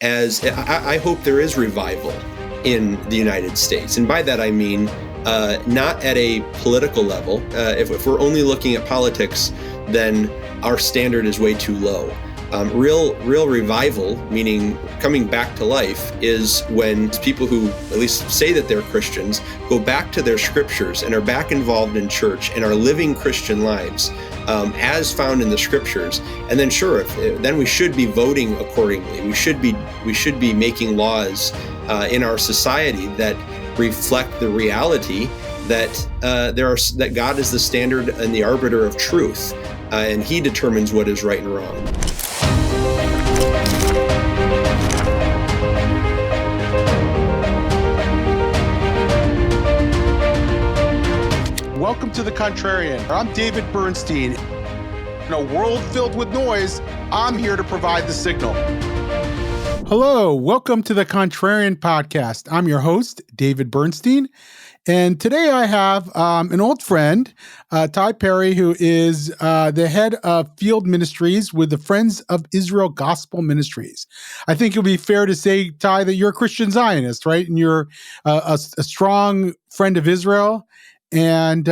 as I hope there is revival in the United States. And by that I mean not at a political level. If we're only looking at politics, then our standard is way too low. Real revival, meaning coming back to life, is when people who at least say that they're Christians go back to their scriptures and are back involved in church and are living Christian lives as found in the scriptures. And then then we should be voting accordingly. We should be making laws in our society that reflect the reality that that God is the standard and the arbiter of truth, and He determines what is right and wrong. Welcome to The Contrarian. I'm David Bernstein. In a world filled with noise, I'm here to provide the signal. Hello, welcome to The Contrarian podcast. I'm your host, David Bernstein. And today I have an old friend, Ty Perry, who is the head of Field Ministries with the Friends of Israel Gospel Ministries. I think it would be fair to say, Ty, that you're a Christian Zionist, right? And you're a strong friend of Israel. And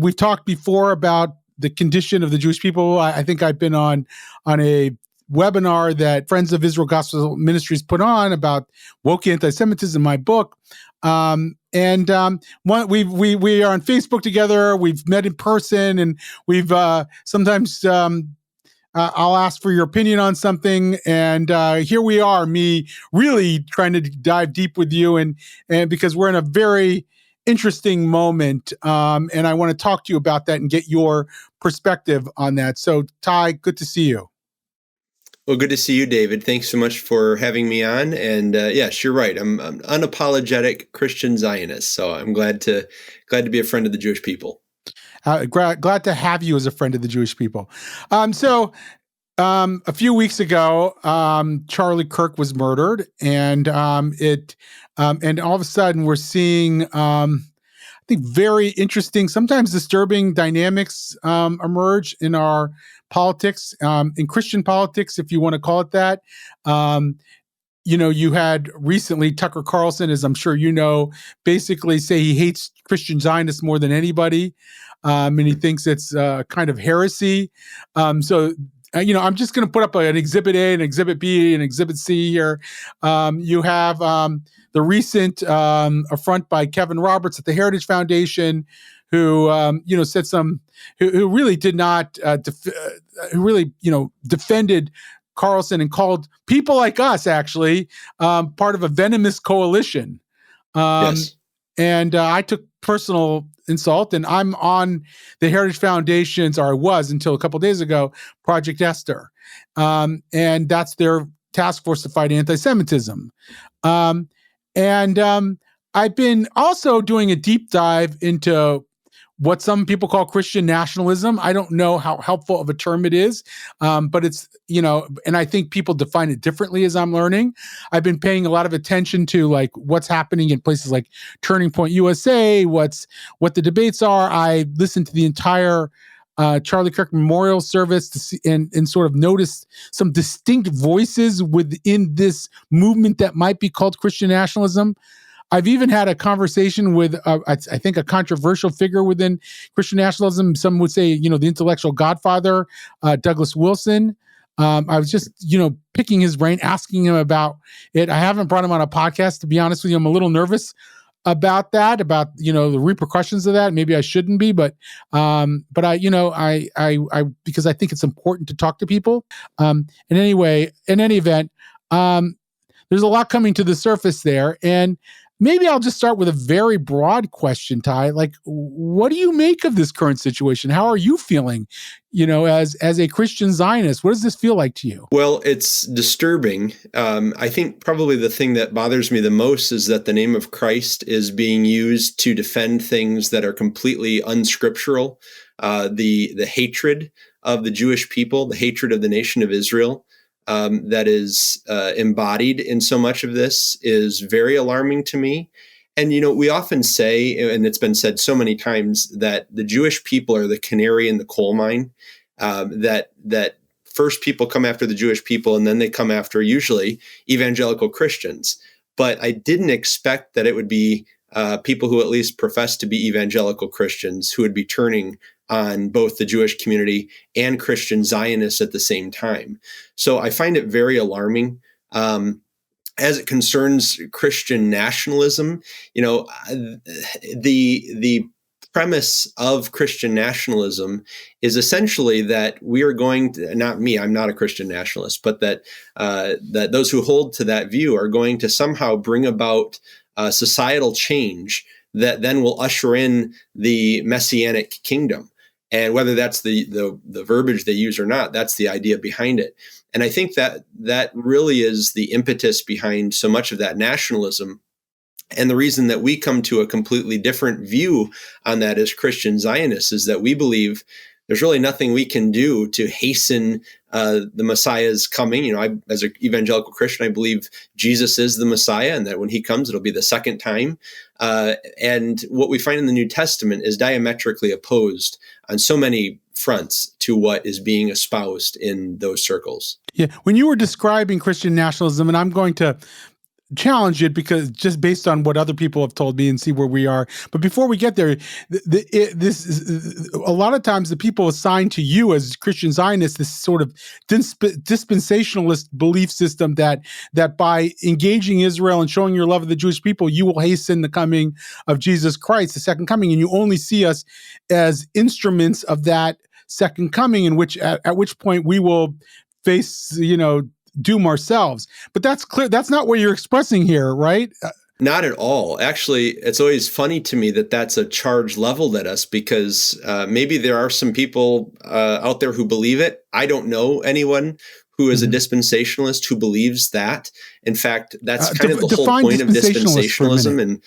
we've talked before about the condition of the Jewish people. I think I've been on a webinar that Friends of Israel Gospel Ministries put on about woke anti-Semitism, my book. We are on Facebook together. We've met in person, and we've sometimes I'll ask for your opinion on something. And here we are, me really trying to dive deep with you, and because we're in a very interesting moment, and I want to talk to you about that and get your perspective on that. So, Ty, good to see you. Well, good to see you, David. Thanks so much for having me on. And yes, you're right. I'm an unapologetic Christian Zionist, so I'm glad to be a friend of the Jewish people. Glad to have you as a friend of the Jewish people. So a few weeks ago, Charlie Kirk was murdered, and and all of a sudden we're seeing, I think, very interesting, sometimes disturbing dynamics emerge in our politics, in Christian politics, if you want to call it that. You had recently Tucker Carlson, as I'm sure you know, basically say he hates Christian Zionists more than anybody, and he thinks it's kind of heresy. I'm just going to put up an Exhibit A, an Exhibit B, and Exhibit C here. You have the recent affront by Kevin Roberts at the Heritage Foundation, who said who really did not defended Carlson and called people like us actually part of a venomous coalition. Yes. And I took personal insult, and I'm on the Heritage Foundation's, or I was until a couple of days ago, Project Esther. And that's their task force to fight anti-Semitism. I've been also doing a deep dive into what some people call Christian nationalism. I don't know how helpful of a term it is, but it's, and I think people define it differently as I'm learning. I've been paying a lot of attention to like what's happening in places like Turning Point USA, what the debates are. I listened to the entire Charlie Kirk memorial service to see, and sort of noticed some distinct voices within this movement that might be called Christian nationalism. I've even had a conversation with, I think, a controversial figure within Christian nationalism. Some would say, the intellectual godfather, Douglas Wilson. I was just, picking his brain, asking him about it. I haven't brought him on a podcast, to be honest with you. I'm a little nervous about that, about, the repercussions of that. Maybe I shouldn't be, but I because I think it's important to talk to people. In any event, there's a lot coming to the surface there. And maybe I'll just start with a very broad question, Ty. Like, what do you make of this current situation? How are you feeling, as a Christian Zionist? What does this feel like to you? Well, it's disturbing. I think probably the thing that bothers me the most is that the name of Christ is being used to defend things that are completely unscriptural. The hatred of the Jewish people, the hatred of the nation of Israel, that is embodied in so much of this is very alarming to me. And, we often say, and it's been said so many times, that the Jewish people are the canary in the coal mine, that first people come after the Jewish people, and then they come after usually evangelical Christians. But I didn't expect that it would be people who at least profess to be evangelical Christians who would be turning on both the Jewish community and Christian Zionists at the same time. So I find it very alarming. As it concerns Christian nationalism, the premise of Christian nationalism is essentially that we are going to, not me, I'm not a Christian nationalist, but that those who hold to that view are going to somehow bring about societal change that then will usher in the messianic kingdom. And whether that's the verbiage they use or not, that's the idea behind it. And I think that really is the impetus behind so much of that nationalism. And the reason that we come to a completely different view on that as Christian Zionists is that we believe there's really nothing we can do to hasten the Messiah's coming. As an evangelical Christian, I believe Jesus is the Messiah, and that when he comes, it'll be the second time. And what we find in the New Testament is diametrically opposed on so many fronts to what is being espoused in those circles. Yeah, when you were describing Christian nationalism, and I'm going to challenge it because just based on what other people have told me and see where we are. But before we get there, a lot of times the people assigned to you as Christian Zionists, this sort of dispensationalist belief system that by engaging Israel and showing your love of the Jewish people, you will hasten the coming of Jesus Christ, the second coming, and you only see us as instruments of that second coming, in which at which point we will face, doom ourselves. But that's clear. That's not what you're expressing here, right? Not at all. Actually, it's always funny to me that that's a charge leveled at us because maybe there are some people out there who believe it. I don't know anyone who is a dispensationalist who believes that. In fact, that's kind of the whole point of dispensationalism. And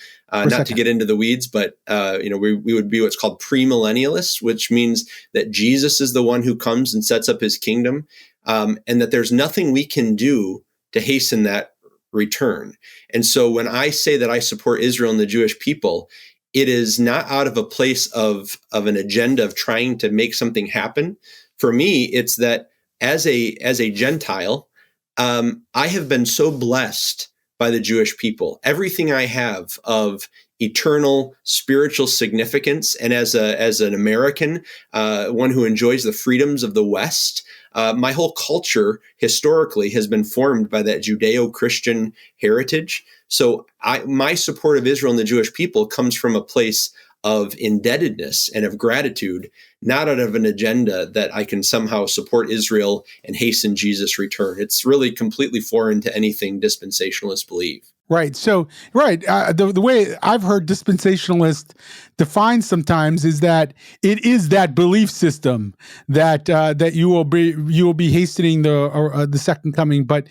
not to get into the weeds, but we would be what's called premillennialists, which means that Jesus is the one who comes and sets up his kingdom. And that there's nothing we can do to hasten that return. And so when I say that I support Israel and the Jewish people, it is not out of a place of an agenda of trying to make something happen. For me, it's that as a Gentile, I have been so blessed by the Jewish people. Everything I have of eternal spiritual significance, and as an American, one who enjoys the freedoms of the West, my whole culture historically has been formed by that Judeo-Christian heritage. So my support of Israel and the Jewish people comes from a place of indebtedness and of gratitude, not out of an agenda that I can somehow support Israel and hasten Jesus' return. It's really completely foreign to anything dispensationalists believe. Right. So, right. The way I've heard dispensationalist defined sometimes is that it is that belief system that you will be hastening the second coming. But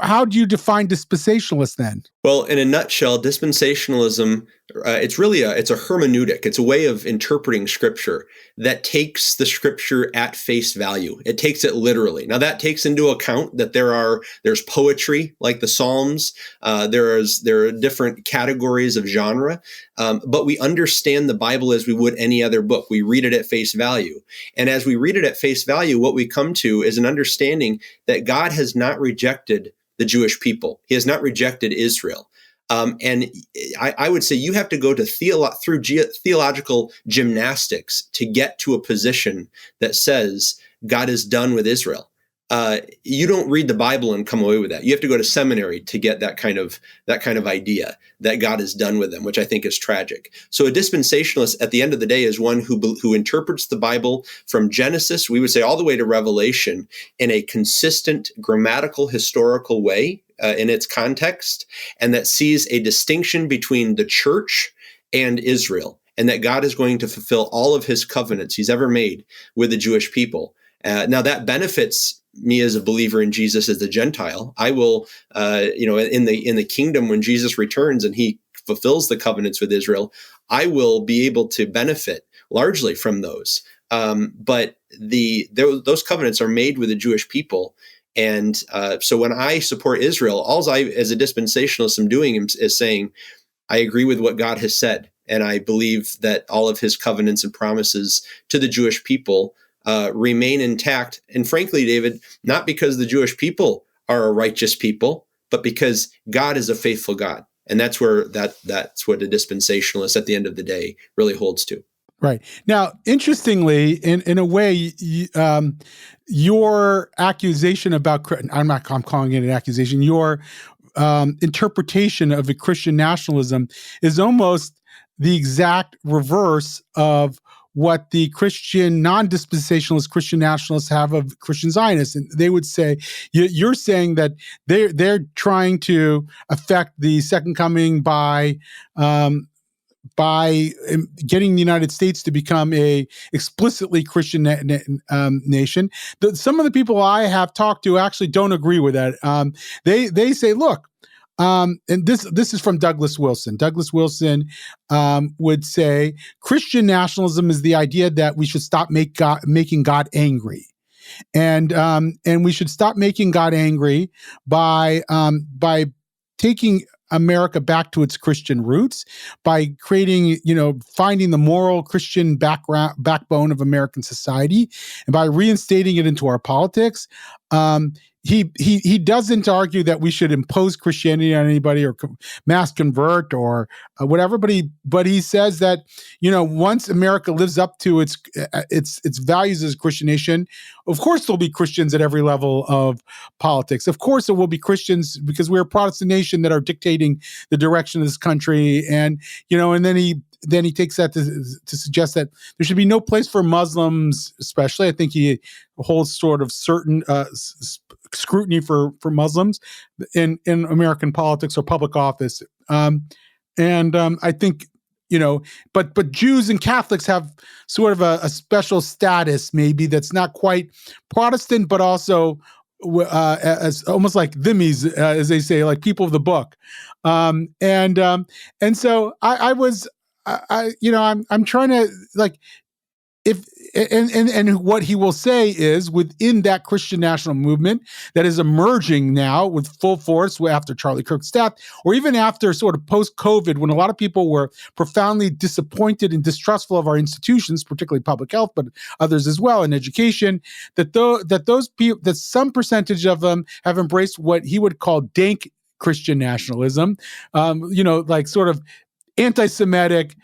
how do you define dispensationalist then? Well, in a nutshell, dispensationalism, it's a hermeneutic. It's a way of interpreting Scripture that takes the Scripture at face value. It takes it literally. Now, that takes into account that there's poetry like the Psalms. There are different categories of genre, but we understand the Bible as we would any other book. We read it at face value. And as we read it at face value, what we come to is an understanding that God has not rejected the Jewish people. He has not rejected Israel. And I would say you have to go to through theological gymnastics to get to a position that says God is done with Israel. You don't read the Bible and come away with that. You have to go to seminary to get that kind of idea that God is done with them, which I think is tragic. So a dispensationalist at the end of the day is one who interprets the Bible from Genesis, we would say, all the way to Revelation in a consistent grammatical, historical way in its context, and that sees a distinction between the church and Israel, and that God is going to fulfill all of his covenants he's ever made with the Jewish people. Now that benefits me as a believer in Jesus as a Gentile. I will, in the kingdom when Jesus returns and he fulfills the covenants with Israel, I will be able to benefit largely from those. But those covenants are made with the Jewish people. And so when I support Israel, all I, as a dispensationalist, am doing is saying, I agree with what God has said. And I believe that all of his covenants and promises to the Jewish people remain intact. And frankly, David, not because the Jewish people are a righteous people, but because God is a faithful God. And that's where that's what a dispensationalist at the end of the day really holds to. Right. Now, interestingly, in a way, your accusation about, I'm calling it an accusation, your interpretation of a Christian nationalism is almost the exact reverse of what the Christian non-dispensationalist Christian nationalists have of Christian Zionists. And they would say, you're saying that they're trying to affect the second coming by getting the United States to become a explicitly Christian nation. Some of the people I have talked to actually don't agree with that. They say, look, and this is from Douglas Wilson. Douglas Wilson would say Christian nationalism is the idea that we should stop making God angry. And we should stop making God angry by taking America back to its Christian roots, by creating, finding the moral Christian backbone of American society, and by reinstating it into our politics. He doesn't argue that we should impose Christianity on anybody or mass convert or whatever, but he says that once America lives up to its values as a Christian nation, of course there'll be Christians at every level of politics. Of course there will be Christians because we're a Protestant nation that are dictating the direction of this country, and then he takes that to suggest that there should be no place for Muslims, especially. I think he holds sort of certain scrutiny for Muslims in American politics or public office. I think, but Jews and Catholics have sort of a special status, maybe that's not quite Protestant, but also as almost like thimmies, as they say, like people of the book. And so I'm trying to and what he will say is within that Christian national movement that is emerging now with full force after Charlie Kirk's death, or even after sort of post-COVID, when a lot of people were profoundly disappointed and distrustful of our institutions, particularly public health, but others as well in education, that some percentage of them have embraced what he would call dank Christian nationalism, sort of anti-Semitic,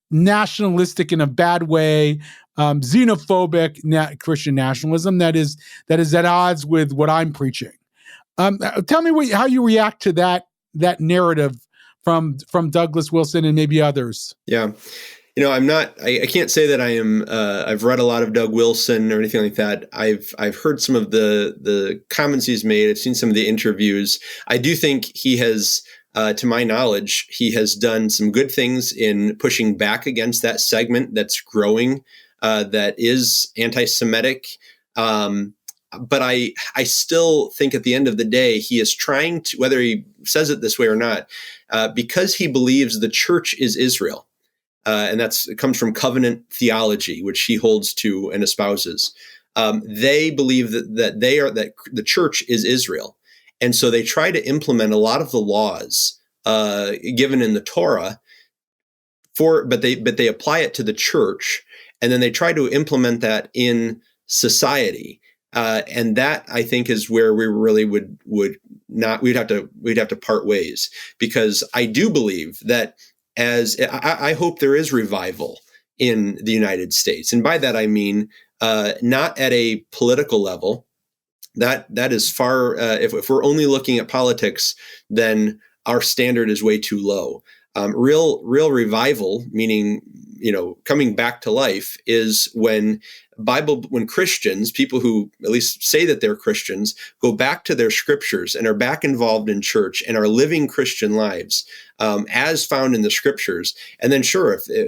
nationalistic in a bad way, xenophobic Christian nationalism that is at odds with what I'm preaching. Tell me how you react to that narrative from Douglas Wilson and maybe others. Yeah. I can't say that I am, I've read a lot of Doug Wilson or anything like that. I've heard some of the comments he's made. I've seen some of the interviews. I do think he has, to my knowledge, he has done some good things in pushing back against that segment that's growing, that is anti-Semitic. But I still think at the end of the day, he is trying to, whether he says it this way or not, because he believes the church is Israel. And it comes from covenant theology, which he holds to and espouses. They believe that the church is Israel. And so they try to implement a lot of the laws given in the Torah but they apply it to the church, and then they try to implement that in society. And that, I think, is where we really we'd have to part ways, because I do believe that I hope there is revival in the United States. And by that, I mean, not at a political level. That is far, if we're only looking at politics, then our standard is way too low. Real revival, meaning, coming back to life, is when Christians, people who at least say that they're Christians, go back to their scriptures and are back involved in church and are living Christian lives as found in the scriptures. And then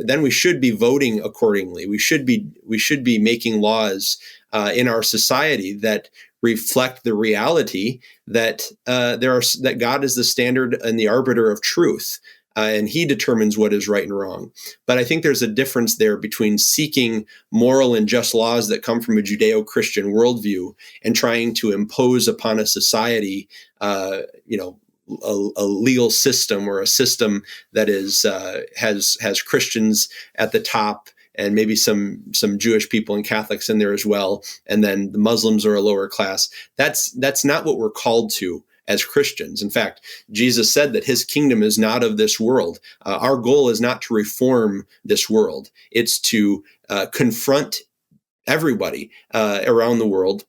then we should be voting accordingly. We should be making laws in our society that reflect the reality that that God is the standard and the arbiter of truth. And he determines what is right and wrong. But I think there's a difference there between seeking moral and just laws that come from a Judeo-Christian worldview and trying to impose upon a society, a legal system or a system that is has Christians at the top and maybe some Jewish people and Catholics in there as well, and then the Muslims are a lower class. That's not what we're called to as Christians. In fact, Jesus said that his kingdom is not of this world. Our goal is not to reform this world. It's to confront everybody around the world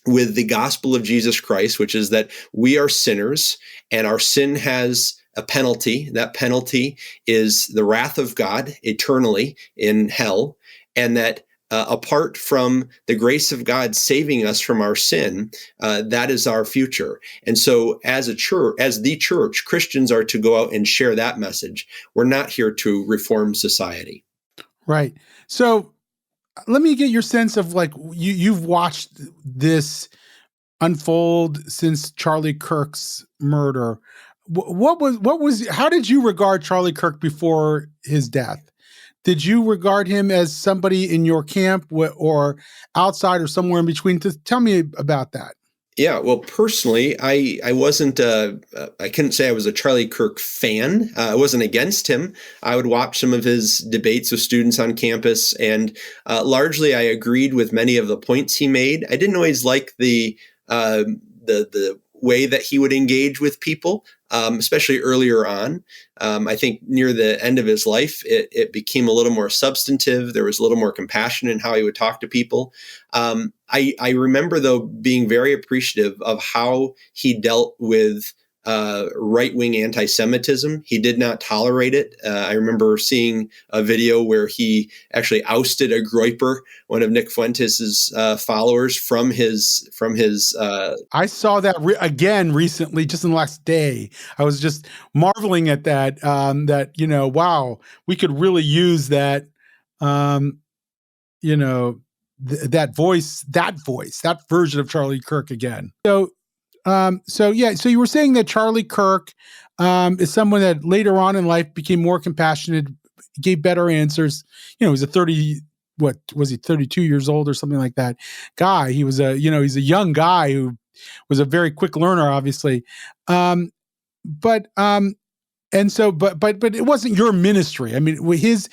with the gospel of Jesus Christ, which is that we are sinners and our sin has a penalty. That penalty is the wrath of God eternally in hell, and that apart from the grace of God saving us from our sin, that is our future. And so as a church, as the church, Christians are to go out and share that message. We're not here to reform society. Right. So let me get your sense of, like, you've watched this unfold since Charlie Kirk's murder. How did you regard Charlie Kirk before his death? Did you regard him as somebody in your camp or outside or somewhere in between? Tell me about that. Yeah, well, personally, I wasn't, I couldn't say I was a Charlie Kirk fan. I wasn't against him. I would watch some of his debates with students on campus, and largely I agreed with many of the points he made. I didn't always like the way that he would engage with people, especially earlier on. I think near the end of his life, it became a little more substantive. There was a little more compassion in how he would talk to people. I remember, though, being very appreciative of how he dealt with right-wing anti-Semitism. He did not tolerate it. I remember seeing a video where he actually ousted a Groyper, one of Nick Fuentes' followers, from his. I saw that again recently, just in the last day. I was just marveling at that. Wow, we could really use that. That voice, that version of Charlie Kirk again. So you were saying that Charlie Kirk is someone that later on in life became more compassionate, gave better answers. He was 32 years old or something like that guy. He was he's a young guy who was a very quick learner, obviously. But it wasn't your ministry. I mean, his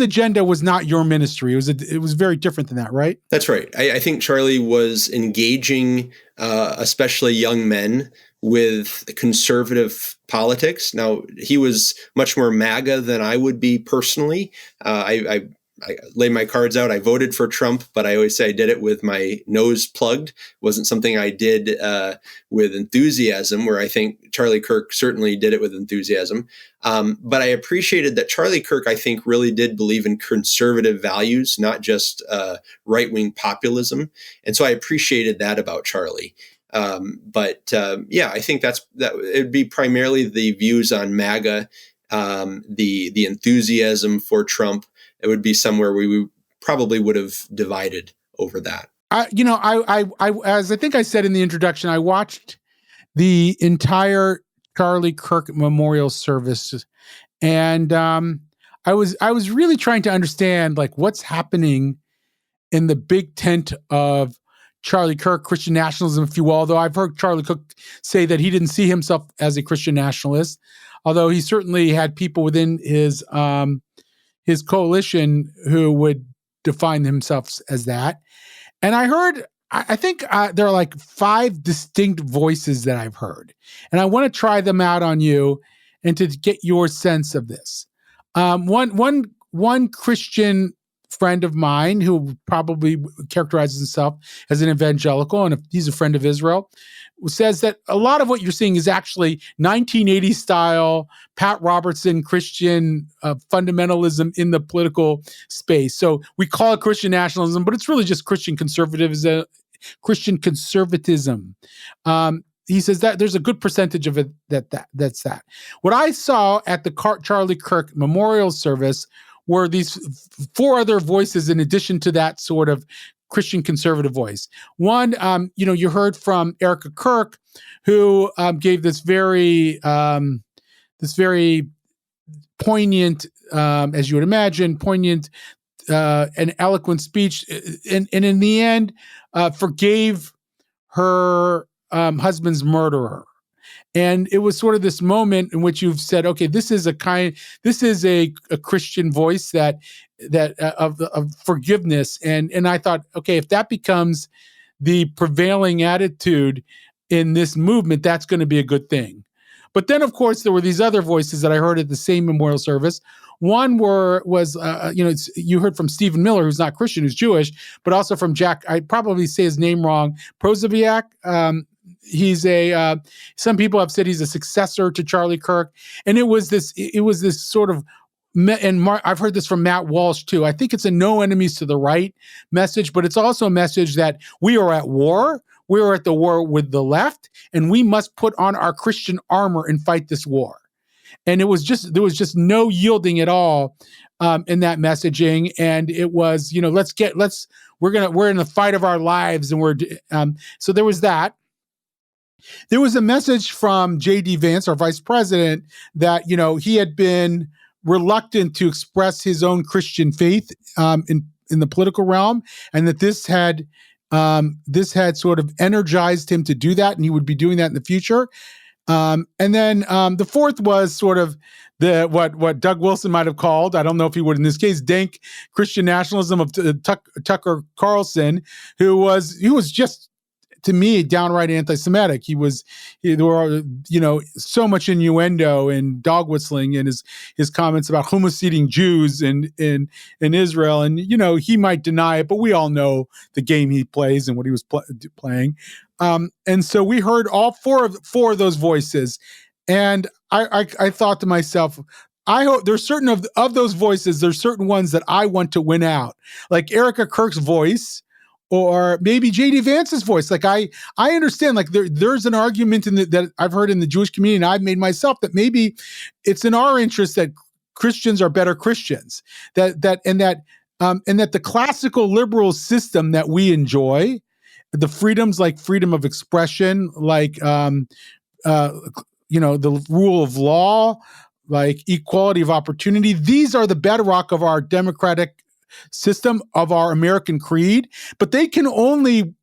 agenda was not your ministry. It was very different than that, right? That's right. I think Charlie was engaging, especially young men, with conservative politics. Now, he was much more MAGA than I would be personally. I lay my cards out. I voted for Trump, but I always say I did it with my nose plugged. It wasn't something I did with enthusiasm, where I think Charlie Kirk certainly did it with enthusiasm. But I appreciated that Charlie Kirk, I think, really did believe in conservative values, not just right-wing populism. And so I appreciated that about Charlie. I think that it'd be primarily the views on MAGA, the enthusiasm for Trump. It would be somewhere we probably would have divided over that. As I think I said in the introduction, I watched the entire Charlie Kirk memorial service, and I was really trying to understand, like, what's happening in the big tent of Charlie Kirk, Christian nationalism, if you will. Although I've heard Charlie Kirk say that he didn't see himself as a Christian nationalist, although he certainly had people within his coalition who would define themselves as that. And I think there are like 5 distinct voices that I've heard. And I want to try them out on you and to get your sense of this. One Christian friend of mine, who probably characterizes himself as an evangelical, and he's a friend of Israel, says that a lot of what you're seeing is actually 1980s style Pat Robertson Christian fundamentalism in the political space. So we call it Christian nationalism, but it's really just Christian conservatism. He says that there's a good percentage of it that's that. What I saw at the Charlie Kirk memorial service were these 4 other voices in addition to that sort of Christian conservative voice. One, you heard from Erica Kirk, who gave this very poignant, as you would imagine, poignant and eloquent speech, and in the end, forgave her husband's murderer. And it was sort of this moment in which you've said, okay, this is a Christian voice that of forgiveness. And I thought, okay, if that becomes the prevailing attitude in this movement, that's going to be a good thing. But then, of course, there were these other voices that I heard at the same memorial service. One was you heard from Stephen Miller, who's not Christian, who's Jewish, but also from Jack, I probably say his name wrong, Prozoviak. He's some people have said he's a successor to Charlie Kirk. And it was this sort of, and I've heard this from Matt Walsh too. I think it's a no enemies to the right message, but it's also a message that we are at war. We are at the war with the left, and we must put on our Christian armor and fight this war. And there was just no yielding at all in that messaging. And it was, we're in the fight of our lives, and so there was that. There was a message from J.D. Vance, our vice president, that he had been reluctant to express his own Christian faith in the political realm, and that this had sort of energized him to do that, and he would be doing that in the future. And then the fourth was sort of what Doug Wilson might have called, I don't know if he would in this case, dank Christian nationalism of Tucker Carlson, who was just, to me, downright anti-Semitic. There were so much innuendo and dog whistling in his comments about hummus-eating Jews in Israel. And he might deny it, but we all know the game he plays and what he was playing. And so we heard all four of those voices, and I thought to myself, I hope there's certain of those voices. There's certain ones that I want to win out, like Erica Kirk's voice, or maybe J.D. Vance's voice. Like I understand, like there's an argument that I've heard in the Jewish community, and I've made myself, that maybe it's in our interest that Christians are better Christians. That the classical liberal system that we enjoy, the freedoms like freedom of expression, like the rule of law, like equality of opportunity, these are the bedrock of our democratic system, of our American creed, but they can only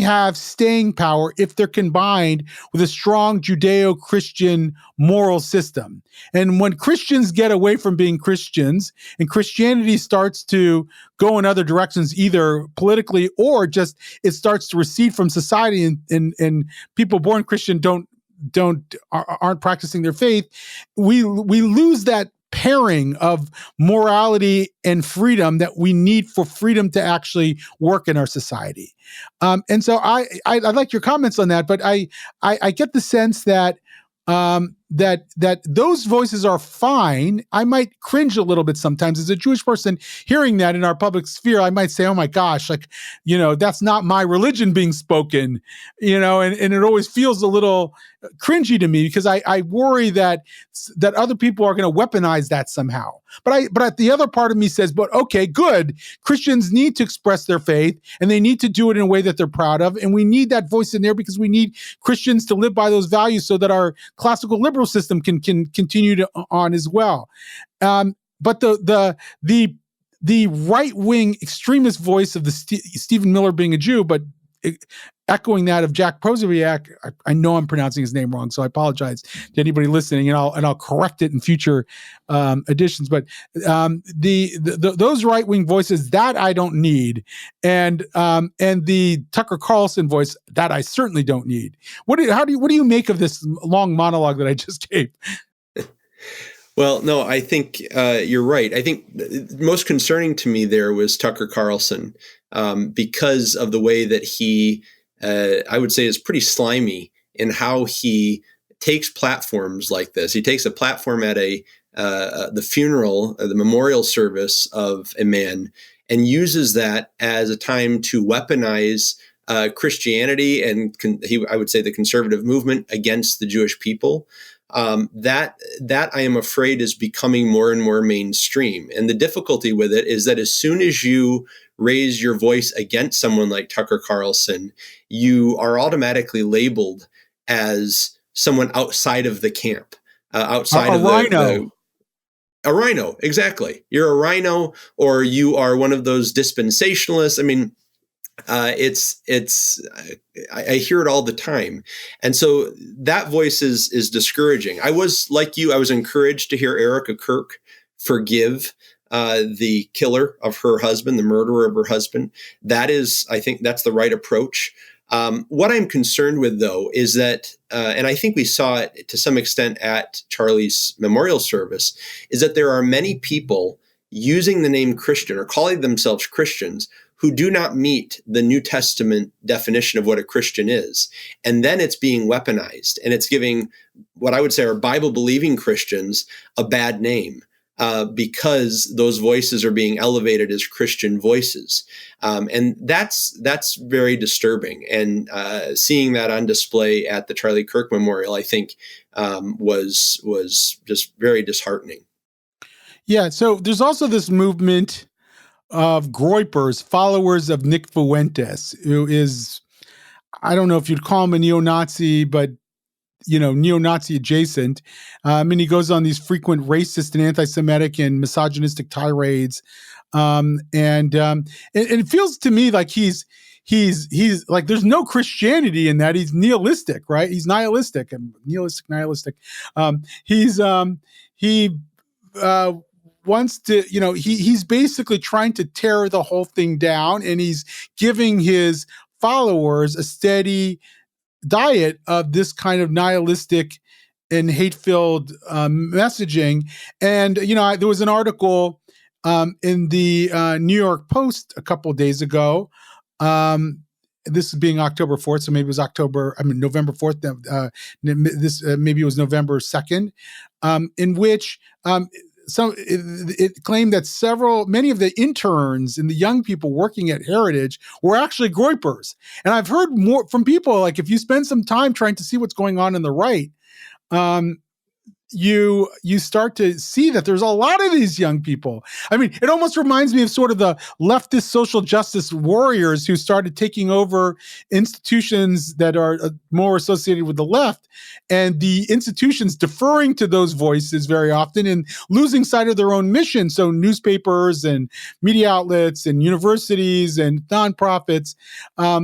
have staying power if they're combined with a strong Judeo-Christian moral system. And when Christians get away from being Christians and Christianity starts to go in other directions, either politically or just it starts to recede from society, and people born Christian aren't practicing their faith, we lose that pairing of morality and freedom that we need for freedom to actually work in our society. And so I like your comments on that, but I get the sense that that those voices are fine. I might cringe a little bit sometimes as a Jewish person hearing that in our public sphere. I might say, oh my gosh, that's not my religion being spoken, and it always feels a little cringy to me, because I worry that other people are going to weaponize that somehow. But the other part of me says, but okay, good. Christians need to express their faith, and they need to do it in a way that they're proud of. And we need that voice in there because we need Christians to live by those values so that our classical liberal system can continue on as well. But the right-wing extremist voice of Stephen Miller being a Jew, but echoing that of Jack Prozoviak, I know I'm pronouncing his name wrong, so I apologize to anybody listening, and I'll correct it in future editions. But those right wing voices, that I don't need, and the Tucker Carlson voice, that I certainly don't need. What do you make of this long monologue that I just gave? Well, no, I think you're right. I think most concerning to me there was Tucker Carlson, because of the way that he, I would say, is pretty slimy in how he takes platforms like this. He takes a platform at the funeral, the memorial service of a man, and uses that as a time to weaponize Christianity and I would say the conservative movement against the Jewish people. That I am afraid is becoming more and more mainstream. And the difficulty with it is that as soon as you raise your voice against someone like Tucker Carlson, you are automatically labeled as someone outside of the camp, outside of rhino. A rhino, exactly. You're a rhino, or you are one of those dispensationalists. I mean, I hear it all the time. And so that voice is discouraging. I was like you, I was encouraged to hear Erica Kirk forgive the killer of her husband, the murderer of her husband. I think that's the right approach. What I'm concerned with, though, is that, and I think we saw it to some extent at Charlie's memorial service, is that there are many people using the name Christian or calling themselves Christians who do not meet the New Testament definition of what a Christian is. And then it's being weaponized, and it's giving what I would say are Bible-believing Christians a bad name. Because those voices are being elevated as Christian voices. And that's very disturbing. And seeing that on display at the Charlie Kirk Memorial, I think, was just very disheartening. Yeah, so there's also this movement of Groypers, followers of Nick Fuentes, who is, I don't know if you'd call him a neo-Nazi, but neo-Nazi adjacent. And he goes on these frequent racist and anti-Semitic and misogynistic tirades. And it feels to me like he's like, there's no Christianity in that. He's nihilistic, right? He's nihilistic and nihilistic. He wants to, he's basically trying to tear the whole thing down, and he's giving his followers a steady diet of this kind of nihilistic and hate-filled messaging. And there was an article in the New York Post a couple of days ago. This is being October 4th, so maybe it was November 4th. Maybe it was November 2nd, in which it claimed that many of the interns and the young people working at Heritage were actually Groypers. And I've heard more from people, like, if you spend some time trying to see what's going on the right, you start to see that there's a lot of these young people. I mean, it almost reminds me of sort of the leftist social justice warriors who started taking over institutions that are more associated with the left, and the institutions deferring to those voices very often and losing sight of their own mission. So newspapers and media outlets and universities and nonprofits, a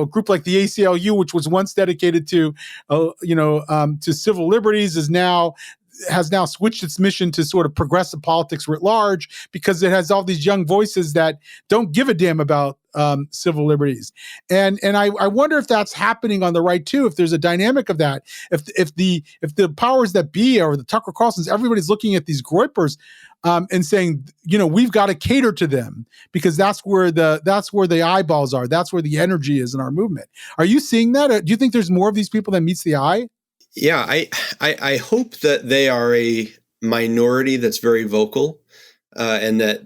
group like the ACLU, which was once dedicated to civil liberties, has now switched its mission to sort of progressive politics writ large, because it has all these young voices that don't give a damn about civil liberties. And I wonder if that's happening on the right too, if there's a dynamic of that, if the powers that be, or the Tucker Carlsons, everybody's looking at these Groypers and saying, we've got to cater to them, because that's where the eyeballs are. That's where the energy is in our movement. Are you seeing that? Do you think there's more of these people that meets the eye? Yeah, I hope that they are a minority that's very vocal, and that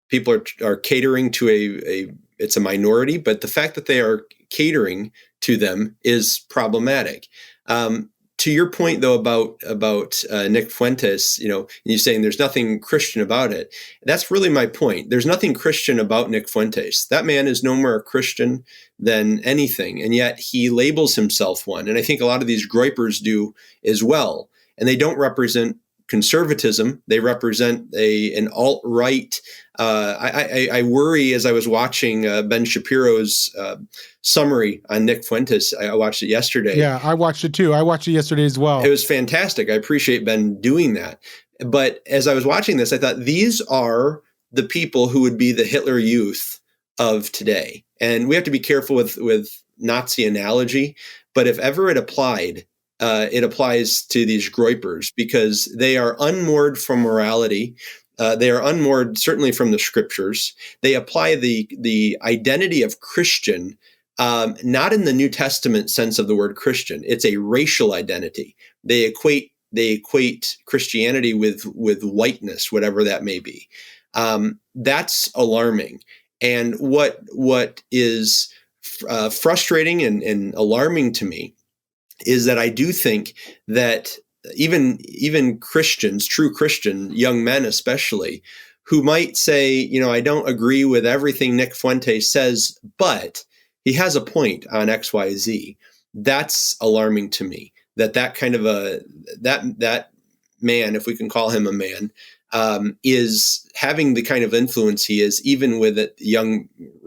people are catering to it's a minority, but the fact that they are catering to them is problematic. To your point, though, about Nick Fuentes, you saying there's nothing Christian about it. That's really my point. There's nothing Christian about Nick Fuentes. That man is no more a Christian than anything, and yet he labels himself one. And I think a lot of these Groypers do as well. And they don't represent conservatism. They represent an alt-right. I worry, as I was watching Ben Shapiro's summary on Nick Fuentes. I watched it yesterday. Yeah, I watched it too. I watched it yesterday as well. It was fantastic. I appreciate Ben doing that. But as I was watching this, I thought, these are the people who would be the Hitler Youth of today. And we have to be careful with Nazi analogy. But if ever it applies to these Groypers, because they are unmoored from morality. They are unmoored, certainly, from the scriptures. They apply the identity of Christian, not in the New Testament sense of the word Christian. It's a racial identity. They equate Christianity with whiteness, whatever that may be. That's alarming. And what is frustrating and alarming to me is that I do think that even Christians, true Christian young men especially, who might say, I don't agree with everything Nick Fuentes says, but he has a point on XYZ. That's alarming to me. That kind of that man, if we can call him a man, is having the kind of influence he is, even with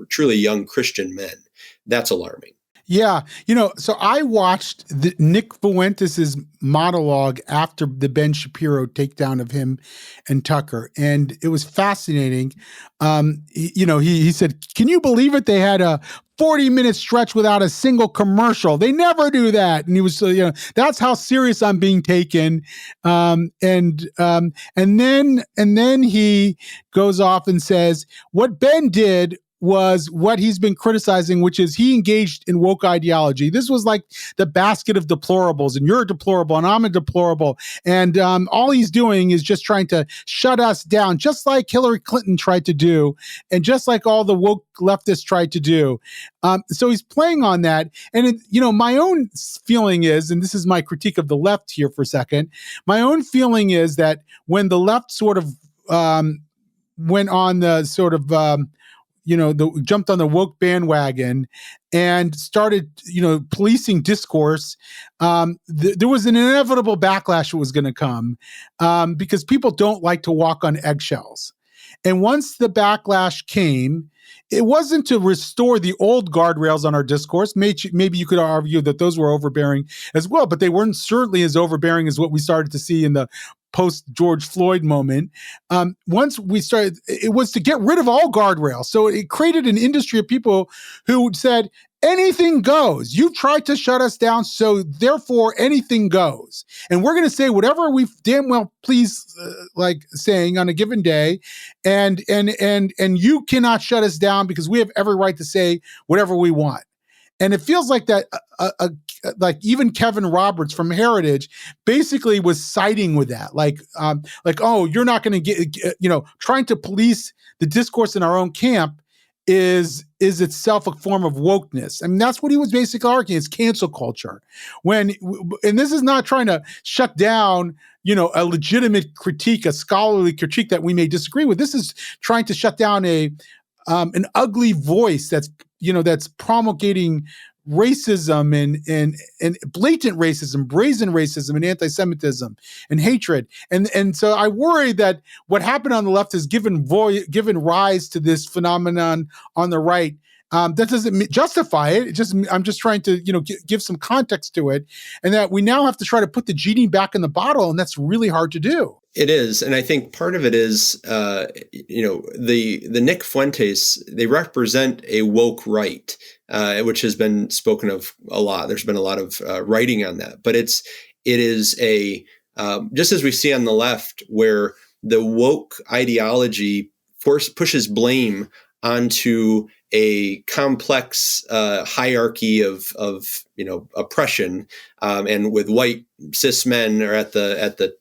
truly young Christian men. That's alarming. Yeah. So I watched Nick Fuentes' monologue after the Ben Shapiro takedown of him and Tucker, and it was fascinating. He said, can you believe it? They had a 40-minute stretch without a single commercial. They never do that. And he was, that's how serious I'm being taken. And then he goes off and says, what Ben did was what he's been criticizing, which is he engaged in woke ideology. This was like the basket of deplorables, and you're a deplorable and I'm a deplorable. And all he's doing is just trying to shut us down, just like Hillary Clinton tried to do, and just like all the woke leftists tried to do. So he's playing on that. And, my own feeling is, and this is my critique of the left here for a second, my own feeling is that when the left sort of went on the sort of jumped on the woke bandwagon and started, policing discourse, there was an inevitable backlash that was going to come because people don't like to walk on eggshells. And once the backlash came, it wasn't to restore the old guardrails on our discourse. Maybe you could argue that those were overbearing as well, but they weren't certainly as overbearing as what we started to see in the post George Floyd moment. Once we started, it was to get rid of all guardrails. So it created an industry of people who said, anything goes. You tried to shut us down, so therefore anything goes. And we're going to say whatever we damn well please, like saying on a given day, and you cannot shut us down because we have every right to say whatever we want. And it feels like that, like even Kevin Roberts from Heritage basically was siding with that. Oh, you're not going to get, trying to police the discourse in our own camp is itself a form of wokeness. I mean, that's what he was basically arguing. It's cancel culture. And this is not trying to shut down, a legitimate critique, a scholarly critique that we may disagree with. This is trying to shut down an ugly voice that's promulgating racism and blatant racism, brazen racism, and anti-Semitism and hatred. And so I worry that what happened on the left has given rise to this phenomenon on the right. That doesn't justify it. I'm just trying to give some context to it, and that we now have to try to put the genie back in the bottle, and that's really hard to do. It is, and I think part of it is, the Nick Fuentes, they represent a woke right, which has been spoken of a lot. There's been a lot of writing on that, but it is just as we see on the left, where the woke ideology pushes blame onto a complex hierarchy of oppression, and with white cis men are at the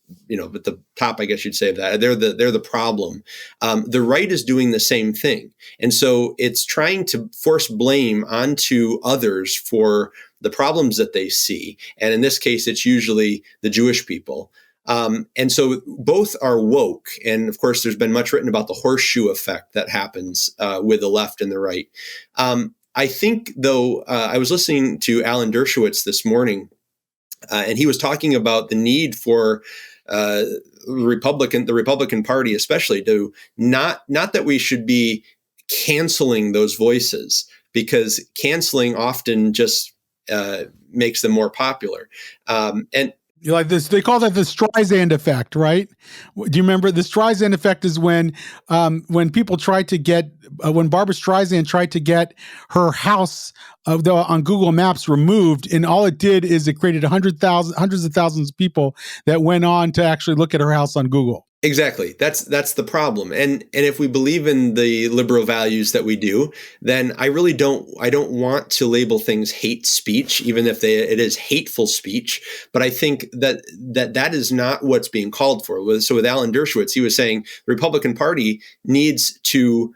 top, I guess you'd say, of that. They're the problem. The right is doing the same thing, and so it's trying to force blame onto others for the problems that they see, and in this case, it's usually the Jewish people. And so both are woke. And of course, there's been much written about the horseshoe effect that happens with the left and the right. I think, though, I was listening to Alan Dershowitz this morning, and he was talking about the need for the Republican Party, especially, to not that we should be canceling those voices, because canceling often just makes them more popular. And like this, they call that the Streisand effect, right? Do you remember the Streisand effect? Is when people tried to get when Barbra Streisand tried to get her house on Google Maps removed, and all it did is it created hundreds of thousands of people that went on to actually look at her house on Google. Exactly. That's the problem. And if we believe in the liberal values that we do, then I don't want to label things hate speech, even if it is hateful speech. But I think that is not what's being called for. So with Alan Dershowitz, he was saying the Republican Party needs to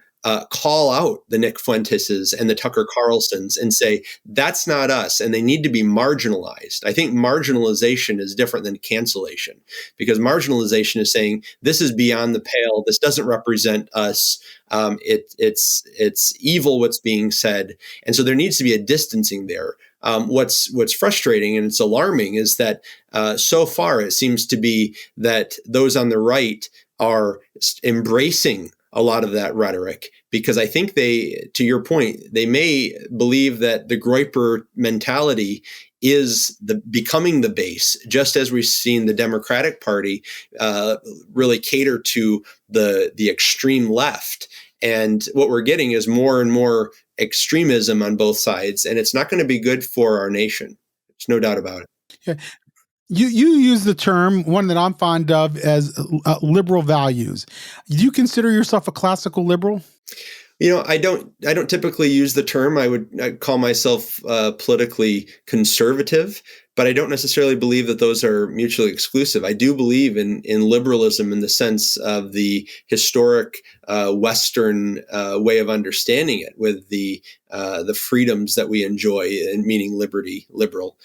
call out the Nick Fuenteses and the Tucker Carlsons and say, that's not us, and they need to be marginalized. I think marginalization is different than cancellation, because marginalization is saying, this is beyond the pale, this doesn't represent us, it's evil what's being said. And so there needs to be a distancing there. What's frustrating and it's alarming is that so far it seems to be that those on the right are embracing a lot of that rhetoric, because I think they, to your point, they may believe that the Groyper mentality is becoming the base, just as we've seen the Democratic Party really cater to the extreme left. And what we're getting is more and more extremism on both sides, and it's not going to be good for our nation. There's no doubt about it. Yeah. You use the term, one that I'm fond of, as liberal values. Do you consider yourself a classical liberal? I don't typically use the term. I'd call myself politically conservative, but I don't necessarily believe that those are mutually exclusive. I do believe in liberalism in the sense of the historic Western way of understanding it, with the freedoms that we enjoy, and meaning liberty, liberal.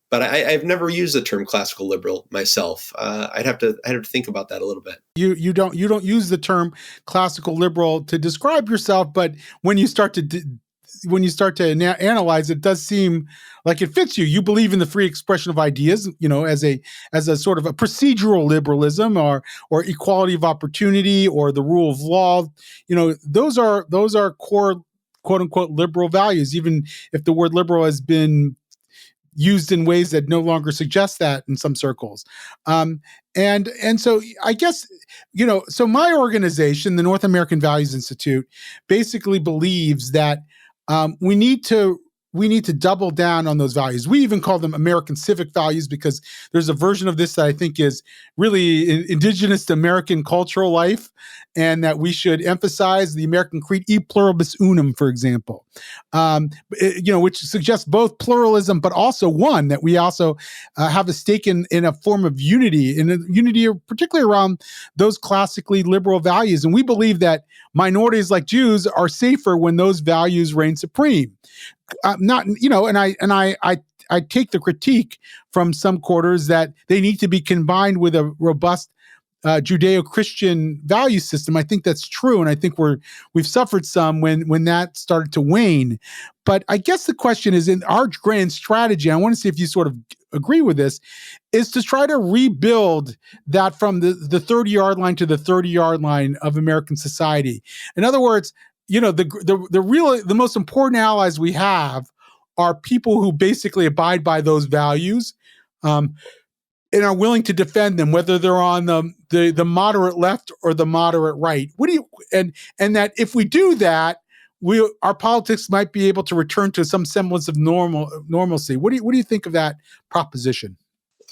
But I've never used the term classical liberal myself. I'd have to think about that a little bit. You don't use the term classical liberal to describe yourself, but when you start to analyze, it does seem like it fits you. You believe in the free expression of ideas, as a sort of a procedural liberalism, or equality of opportunity, or the rule of law. Those are core, quote unquote, liberal values, even if the word liberal has been used in ways that no longer suggest that in some circles. And so I guess, so my organization, the North American Values Institute, basically believes that we need to double down on those values. We even call them American civic values, because there's a version of this that I think is really indigenous to American cultural life, and that we should emphasize the American creed, E pluribus unum, for example, which suggests both pluralism, but also one, that we also have a stake in a form of unity, particularly around those classically liberal values. And we believe that minorities like Jews are safer when those values reign supreme. And I take the critique from some quarters that they need to be combined with a robust Judeo-Christian value system. I think that's true, and I think we've suffered some when that started to wane. But I guess the question is, in our grand strategy, I want to see if you sort of agree with this, is to try to rebuild that from the 30-yard line to the 30-yard line of American society. In other words, the most important allies we have are people who basically abide by those values, and are willing to defend them, whether they're on the moderate left or the moderate right. And that if we do that, our politics might be able to return to some semblance of normalcy. What do you think of that proposition?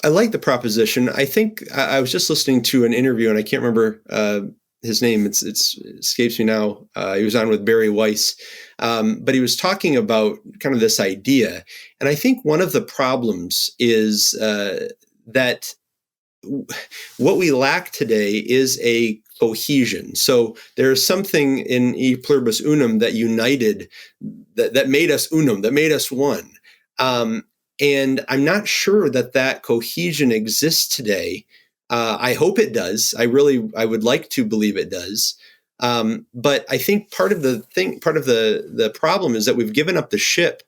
I like the proposition. I think I was just listening to an interview, and I can't remember his name. It escapes me now. He was on with Barry Weiss, but he was talking about kind of this idea. And I think one of the problems is that what we lack today is a cohesion. So there's something in E pluribus unum that united, that made us unum, that made us one. And I'm not sure that cohesion exists today. I hope it does. I would like to believe it does. But I think part of the problem is that we've given up the ship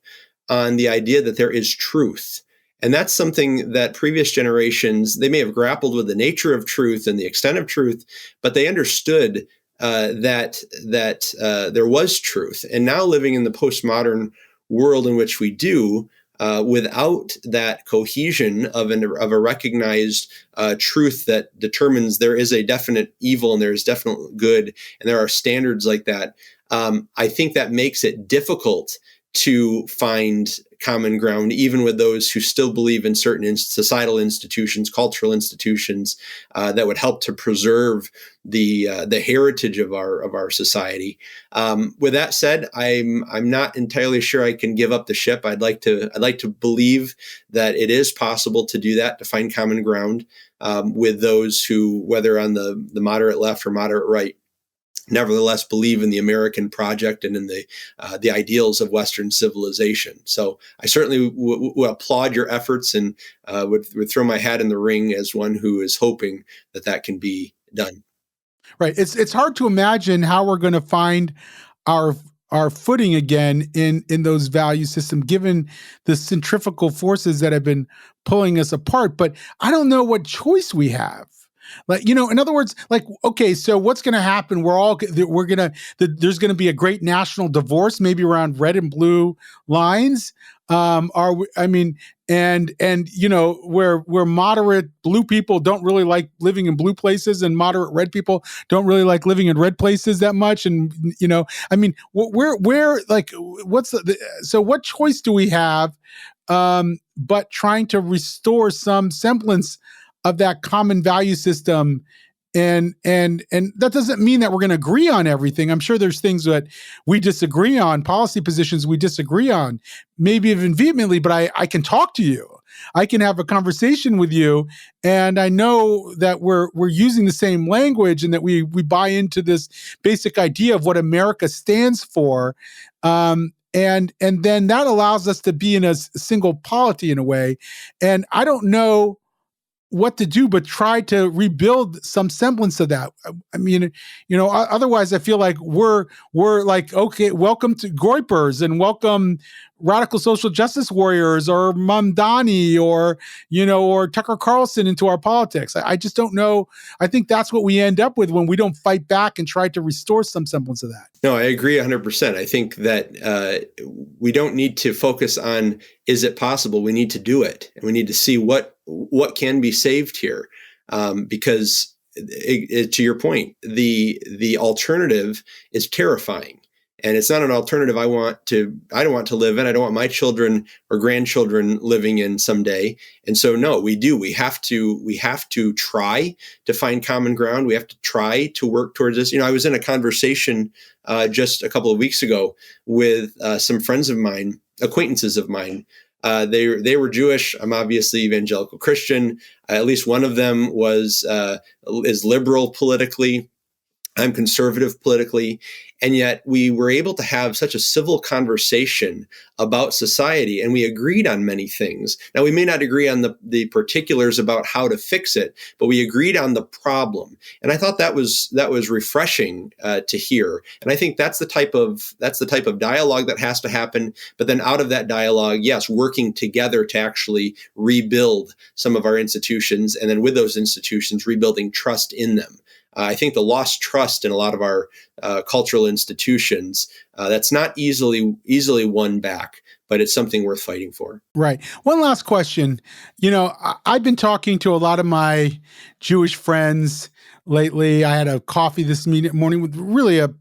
on the idea that there is truth. And that's something that previous generations, they may have grappled with the nature of truth and the extent of truth, but they understood that there was truth. And now, living in the postmodern world in which we do, without that cohesion of a recognized truth that determines there is a definite evil and there is definite good, and there are standards like that, I think that makes it difficult to find common ground, even with those who still believe in certain societal institutions, cultural institutions that would help to preserve the heritage of our society. With that said, I'm not entirely sure I can give up the ship. I'd like to believe that it is possible to do that, to find common ground with those who, whether on the moderate left or moderate right, nevertheless believe in the American project and in the ideals of Western civilization. So I certainly would applaud your efforts, and would throw my hat in the ring as one who is hoping that can be done. Right. It's hard to imagine how we're going to find our footing again in those value systems, given the centrifugal forces that have been pulling us apart. But I don't know what choice we have. Like, in other words, like, okay, so what's going to happen? There's going to be a great national divorce, maybe around red and blue lines. Where moderate blue people don't really like living in blue places, and moderate red people don't really like living in red places that much. And, so what choice do we have? But trying to restore some semblance of that common value system. And that doesn't mean that we're going to agree on everything. I'm sure there's things that we disagree on, policy positions we disagree on, maybe even vehemently, but I can talk to you. I can have a conversation with you, and I know that we're using the same language, and that we buy into this basic idea of what America stands for. And then that allows us to be in a single polity in a way. And I don't know what to do but try to rebuild some semblance of that. I mean, otherwise I feel like we're like, okay, welcome to Groypers and welcome radical social justice warriors or Mamdani or Tucker Carlson into our politics. I just don't know. I think that's what we end up with when we don't fight back and try to restore some semblance of that. No, I agree 100%. I think that we don't need to focus on, is it possible? We need to do it. And we need to see what can be saved here. Because to your point, the alternative is terrifying. And it's not an alternative I don't want to live in. I don't want my children or grandchildren living in someday. And so, no, we have to try to find common ground. We have to try to work towards this. I was in a conversation just a couple of weeks ago with some friends of mine, acquaintances of mine. They were Jewish. I'm obviously evangelical Christian. At least one of them is liberal politically. I'm conservative politically. And yet we were able to have such a civil conversation about society, and we agreed on many things. Now, we may not agree on the particulars about how to fix it, but we agreed on the problem. And I thought that was refreshing to hear. And I think that's the type of dialogue that has to happen. But then out of that dialogue, yes, working together to actually rebuild some of our institutions, and then with those institutions, rebuilding trust in them. I think the lost trust in a lot of our cultural institutions, that's not easily won back, but it's something worth fighting for. Right. One last question. I've been talking to a lot of my Jewish friends lately. I had a coffee this morning with really a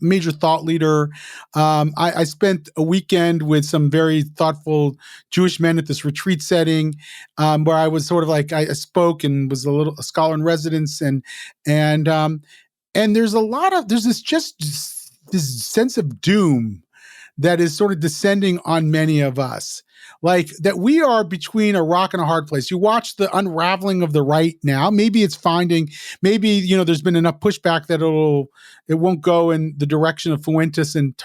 major thought leader. I spent a weekend with some very thoughtful Jewish men at this retreat setting, where I was sort of like, I spoke and was a scholar in residence, and there's this sense of doom that is sort of descending on many of us. Like that we are between a rock and a hard place. You watch the unraveling of the right now. Maybe it's maybe there's been enough pushback that it won't go in the direction of Fuentes and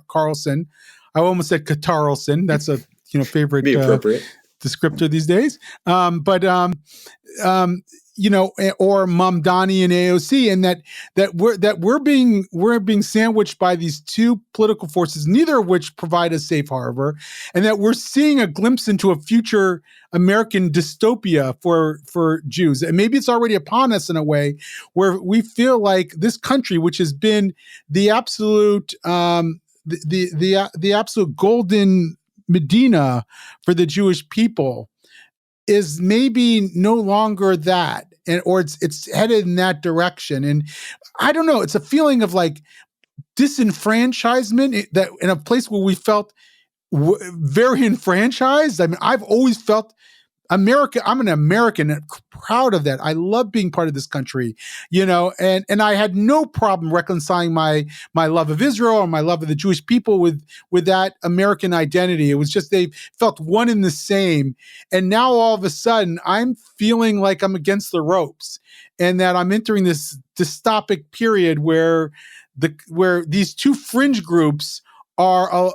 Carlson. I almost said Carlson. That's a favorite be appropriate descriptor these days. Or Mamdani and AOC, and that we're being sandwiched by these two political forces, neither of which provide a safe harbor, and that we're seeing a glimpse into a future American dystopia for Jews. And maybe it's already upon us in a way where we feel like this country, which has been the absolute the absolute golden Medina for the Jewish people, is maybe no longer that, or it's headed in that direction. And I don't know, it's a feeling of like disenfranchisement, that in a place where we felt very enfranchised. I mean, I've always felt America. I'm an American and proud of that. I love being part of this country, and I had no problem reconciling my love of Israel or my love of the Jewish people with that American identity. It was just, they felt one and the same. And now all of a sudden I'm feeling like I'm against the ropes, and that I'm entering this dystopic period where these two fringe groups are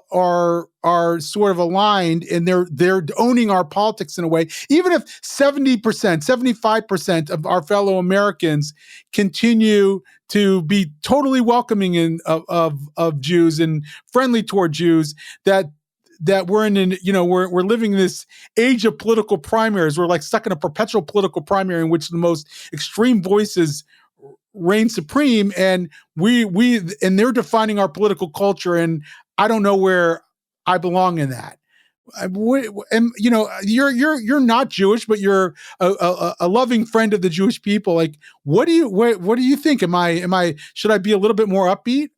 sort of aligned, and they're owning our politics in a way. Even if 70%, 75% of our fellow Americans continue to be totally welcoming of Jews and friendly toward Jews, that that we're in, we're living this age of political primaries. We're like stuck in a perpetual political primary in which the most extreme voices reign supreme, and and they're defining our political culture. And I don't know where I belong in that. And you're not Jewish, but you're a loving friend of the Jewish people. Like, what do you think? Should I be a little bit more upbeat?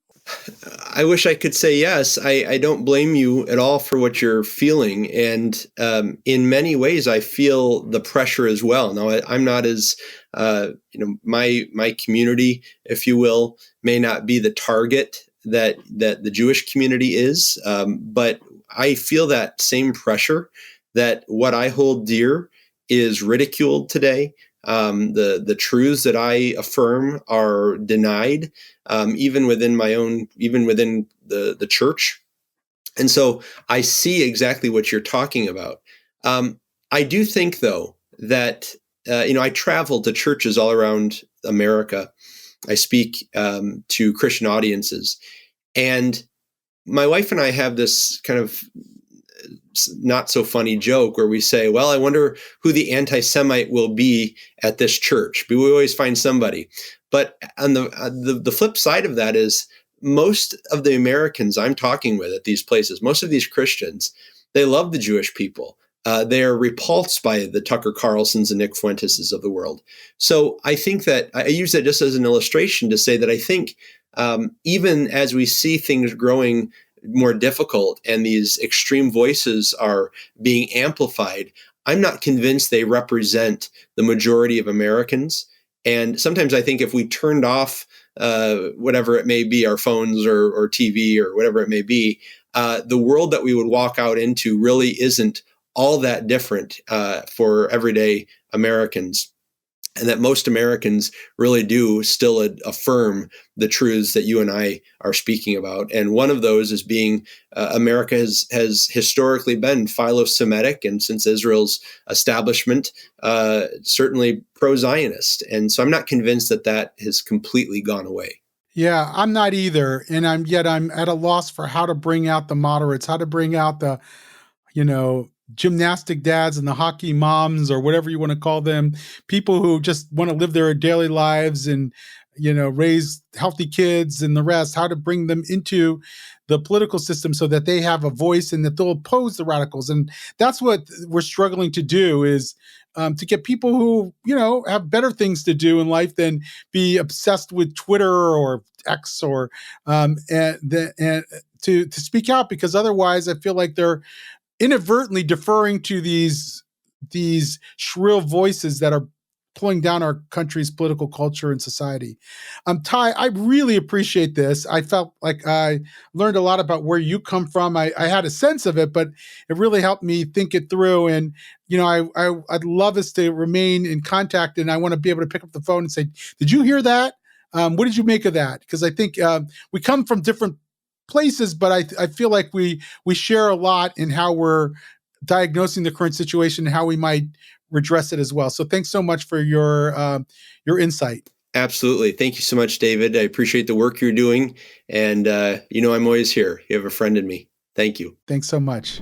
I wish I could say yes. I don't blame you at all for what you're feeling. And in many ways, I feel the pressure as well. Now, I'm not as, my community, if you will, may not be the target that the Jewish community is. But I feel that same pressure, that what I hold dear is ridiculed today. The truths that I affirm are denied, even within the church. And so I see exactly what you're talking about. I do think, though, that, I travel to churches all around America. I speak to Christian audiences. And my wife and I have this kind of not so funny joke where we say, well, I wonder who the anti-Semite will be at this church. But we always find somebody. But on the flip side of that is, most of the Americans I'm talking with at these places, most of these Christians, they love the Jewish people. They are repulsed by the Tucker Carlsons and Nick Fuenteses of the world. So I think that I use that just as an illustration to say that I think even as we see things growing more difficult and these extreme voices are being amplified, I'm not convinced they represent the majority of Americans. And sometimes I think if we turned off whatever it may be, our phones or TV or whatever it may be, the world that we would walk out into really isn't all that different for everyday Americans. And that most Americans really do still affirm the truths that you and I are speaking about. And one of those is being America has historically been philo-Semitic, and since Israel's establishment, certainly pro-Zionist. And so I'm not convinced that has completely gone away. Yeah, I'm not either. And I'm at a loss for how to bring out the moderates, how to bring out the, gymnastic dads and the hockey moms, or whatever you want to call them, people who just want to live their daily lives and, raise healthy kids and the rest, how to bring them into the political system so that they have a voice and that they'll oppose the radicals. And that's what we're struggling to do, is to get people who, have better things to do in life than be obsessed with Twitter or X or and to speak out, because otherwise I feel like they're inadvertently deferring to these shrill voices that are pulling down our country's political culture and society. Ty, I really appreciate this. I felt like I learned a lot about where you come from. I had a sense of it, but it really helped me think it through. And, I'd love us to remain in contact, and I want to be able to pick up the phone and say, did you hear that? What did you make of that? Because I think we come from different places, but I feel like we share a lot in how we're diagnosing the current situation and how we might redress it as well. So thanks so much for your insight. Absolutely. Thank you so much, David. I appreciate the work you're doing. And, I'm always here. You have a friend in me. Thank you. Thanks so much.